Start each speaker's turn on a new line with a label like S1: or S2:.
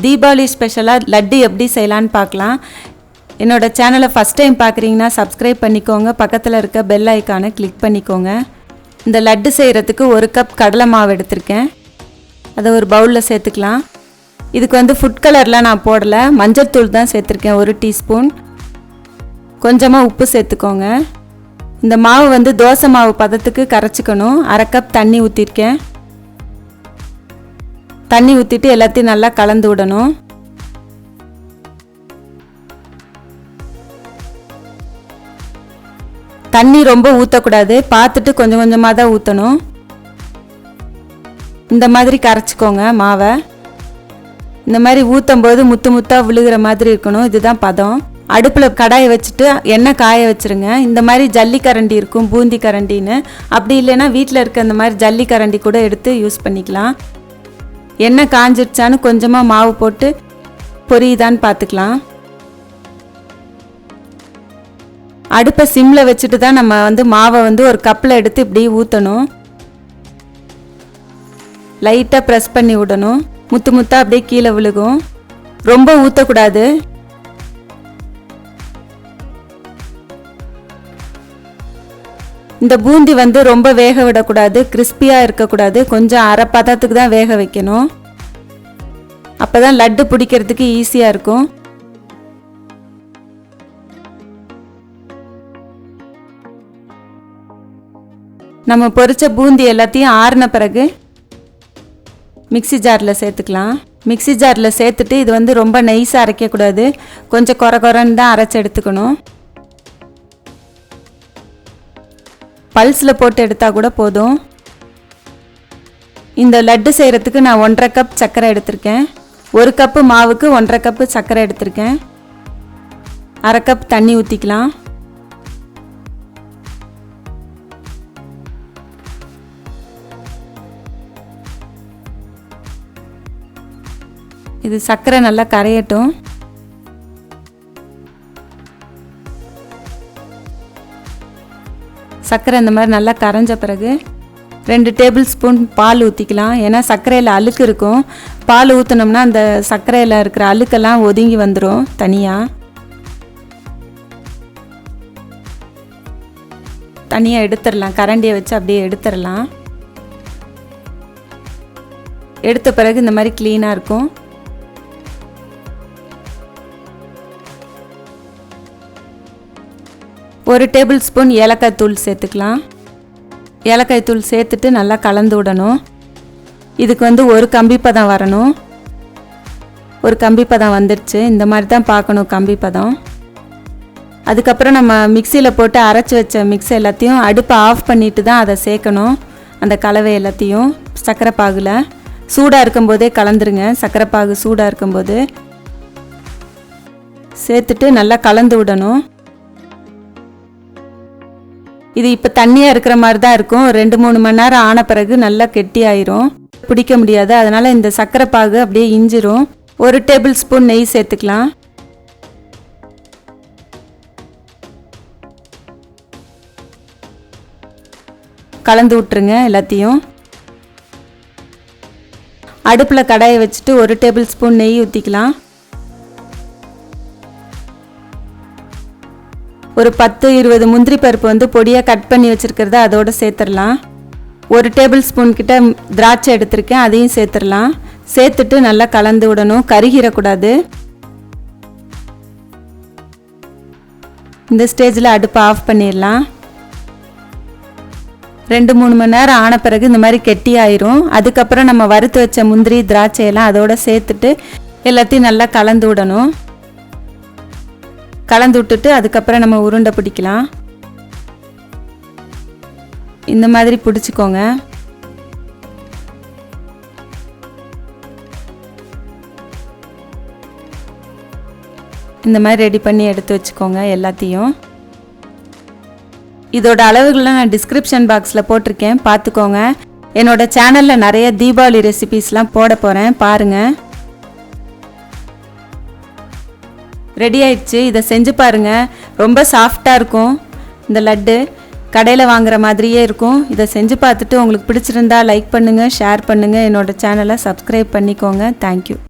S1: தீபாவளி ஸ்பெஷலாக லட்டு எப்படி செய்யலான்னு பார்க்கலாம். என்னோடய சேனலை ஃபஸ்ட் டைம் பார்க்குறீங்கன்னா சப்ஸ்கிரைப் பண்ணிக்கோங்க, பக்கத்தில் இருக்க பெல் ஐக்கானை கிளிக் பண்ணிக்கோங்க. இந்த லட்டு செய்கிறதுக்கு 1 கப் கடலை மாவு எடுத்திருக்கேன். அதை ஒரு பவுலில் சேர்த்துக்கலாம். இதுக்கு ஃபுட் கலரில் நான் போடலை, மஞ்சள் தூள் தான் சேர்த்துருக்கேன் 1 டீஸ்பூன். கொஞ்சமாக உப்பு சேர்த்துக்கோங்க. இந்த மாவு தோசை மாவு பதத்துக்கு கரைச்சிக்கணும். 1/2 கப் தண்ணி ஊற்றிருக்கேன். தண்ணி ஊற்றிட்டு எல்லாத்தையும் நல்லா கலந்து விடணும். தண்ணி ரொம்ப ஊற்றக்கூடாது, பார்த்துட்டு கொஞ்சம் கொஞ்சமாக தான் ஊற்றணும். இந்த மாதிரி கரைச்சிக்கோங்க மாவை. இந்த மாதிரி ஊற்றும் போது முத்து முத்தாக விழுகிற மாதிரி இருக்கணும். இதுதான் பதம். அடுப்பில் கடாயை வச்சுட்டு எண்ணெய் காய வச்சுருங்க. இந்த மாதிரி ஜல்லி கரண்டி இருக்கும், பூந்தி கரண்டின்னு. அப்படி இல்லைன்னா வீட்டில் இருக்க இந்த மாதிரி ஜல்லி கரண்டி கூட எடுத்து யூஸ் பண்ணிக்கலாம். எண்ணெய் காஞ்சிருச்சான்னு கொஞ்சமாக மாவு போட்டு பொரியுதான்னு பார்த்துக்கலாம். அடுப்பை சிம்மில் வச்சுட்டு தான் நம்ம மாவை ஒரு கப்பில் எடுத்து இப்படி ஊற்றணும். லைட்டாக ப்ரெஸ் பண்ணி விடணும். முத்து முத்தாக அப்படியே கீழே விழுகும். ரொம்ப ஊற்றக்கூடாது. இந்த பூந்தி ரொம்ப வேக விடக்கூடாது, கிறிஸ்பியாக இருக்கக்கூடாது. கொஞ்சம் அரை பதத்துக்கு தான் வேக வைக்கணும். அப்போ தான் லட்டு பிடிக்கிறதுக்கு ஈஸியாக இருக்கும். நம்ம பொரிச்ச பூந்தி எல்லாத்தையும் ஆறின பிறகு மிக்ஸி ஜாரில் சேர்த்துக்கலாம். மிக்ஸி ஜாரில் சேர்த்துட்டு இது ரொம்ப நைஸாக அரைக்கக்கூடாது, கொஞ்சம் குறைன்னு தான் அரைச்சி எடுத்துக்கணும். பல்ஸில் போட்டு எடுத்தால் கூட போதும். இந்த லட்டு செய்கிறதுக்கு நான் 1/2 கப் சர்க்கரை எடுத்திருக்கேன். 1 கப்பு மாவுக்கு 1/2 கப்பு சர்க்கரை எடுத்திருக்கேன். 1/2 கப் தண்ணி ஊற்றிக்கலாம். இது சர்க்கரை நல்லா கரையட்டும். சர்க்கரை இந்த மாதிரி நல்லா கரைஞ்ச பிறகு 2 டேபிள் ஸ்பூன் பால் ஊற்றிக்கலாம். ஏன்னா சர்க்கரையில் அழுக்கு இருக்கும். பால் ஊற்றினோம்னா அந்த சர்க்கரையில் இருக்கிற அழுக்கெல்லாம் ஒதுங்கி வந்துடும் தனியாக. தனியாக எடுத்துடலாம். கரண்டியை வச்சு அப்படியே எடுத்துடலாம். எடுத்த பிறகு இந்த மாதிரி க்ளீனாக இருக்கும். ஒரு டேபிள் ஸ்பூன் ஏலக்காய் தூள் சேர்த்துக்கலாம். ஏலக்காய் தூள் சேர்த்துட்டு நல்லா கலந்து விடணும். இதுக்கு ஒரு கம்பி பதம் வரணும். ஒரு கம்பி பதம் வந்துடுச்சு. இந்த மாதிரி தான் பார்க்கணும் கம்பி பதம். அதுக்கப்புறம் நம்ம மிக்சியில் போட்டு அரைச்சி வச்ச மிக்ஸ் எல்லாத்தையும் அடுப்பை ஆஃப் பண்ணிட்டு தான் அதை சேர்க்கணும். அந்த கலவை எல்லாத்தையும் சர்க்கரை பாகில் சூடாக இருக்கும்போதே கலந்துருங்க. சர்க்கரை பாகு சூடாக இருக்கும்போது சேர்த்துட்டு நல்லா கலந்து விடணும். இது இப்போ தண்ணியாக இருக்கிற மாதிரி தான் இருக்கும். 2-3 மணி நேரம் ஆன பிறகு நல்லா கெட்டியாயிரும். பிடிக்க முடியாது. அதனால் இந்த சர்க்கரை பாகு அப்படியே இஞ்சிரும். 1 டேபிள் ஸ்பூன் நெய் சேர்த்துக்கலாம். கலந்து விட்டுருங்க எல்லாத்தையும். அடுப்பில் கடாயை வச்சுட்டு 1 டேபிள் ஸ்பூன் நெய் ஊற்றிக்கலாம். ஒரு 10-20 முந்திரி பருப்பு பொடியாக கட் பண்ணி வச்சுருக்கிறத அதோடு சேர்த்துடலாம். 1 டேபிள் ஸ்பூன் கிட்ட திராட்சை எடுத்திருக்கேன், அதையும் சேர்த்துடலாம். சேர்த்துட்டு நல்லா கலந்து விடணும். கருகிடக்கூடாது. இந்த ஸ்டேஜில் அடுப்பை ஆஃப் பண்ணிடலாம். 2-3 மணி நேரம் ஆன பிறகு இந்த மாதிரி கெட்டி ஆயிரும். அதுக்கப்புறம் நம்ம வறுத்து வச்ச முந்திரி திராட்சையெல்லாம் அதோட சேர்த்துட்டு எல்லாத்தையும் நல்லா கலந்து விடணும். கலந்து விட்டுட்டு அதுக்கப்புறம் நம்ம உருண்டை பிடிக்கலாம். இந்த மாதிரி பிடிச்சிக்கோங்க. இந்த மாதிரி ரெடி பண்ணி எடுத்து வச்சுக்கோங்க எல்லாத்தையும். இதோட அளவுகளை நான் டிஸ்கிரிப்ஷன் பாக்ஸில் போட்டிருக்கேன், பார்த்துக்கோங்க. என்னோட சேனலில் நிறைய தீபாவளி ரெசிபீஸ்லாம் போட போகிறேன், பாருங்கள். ரெடி ஆயிடுச்சு. இதை செஞ்சு பாருங்கள். ரொம்ப சாஃப்டாக இருக்கும் இந்த லட்டு. கடையில் வாங்குற மாதிரியே இருக்கும். இதை செஞ்சு பார்த்துட்டு உங்களுக்கு பிடிச்சிருந்தா லைக் பண்ணுங்கள், ஷேர் பண்ணுங்கள். என்னோடய சேனலை சப்ஸ்கிரைப் பண்ணிக்கோங்க. தேங்க்யூ.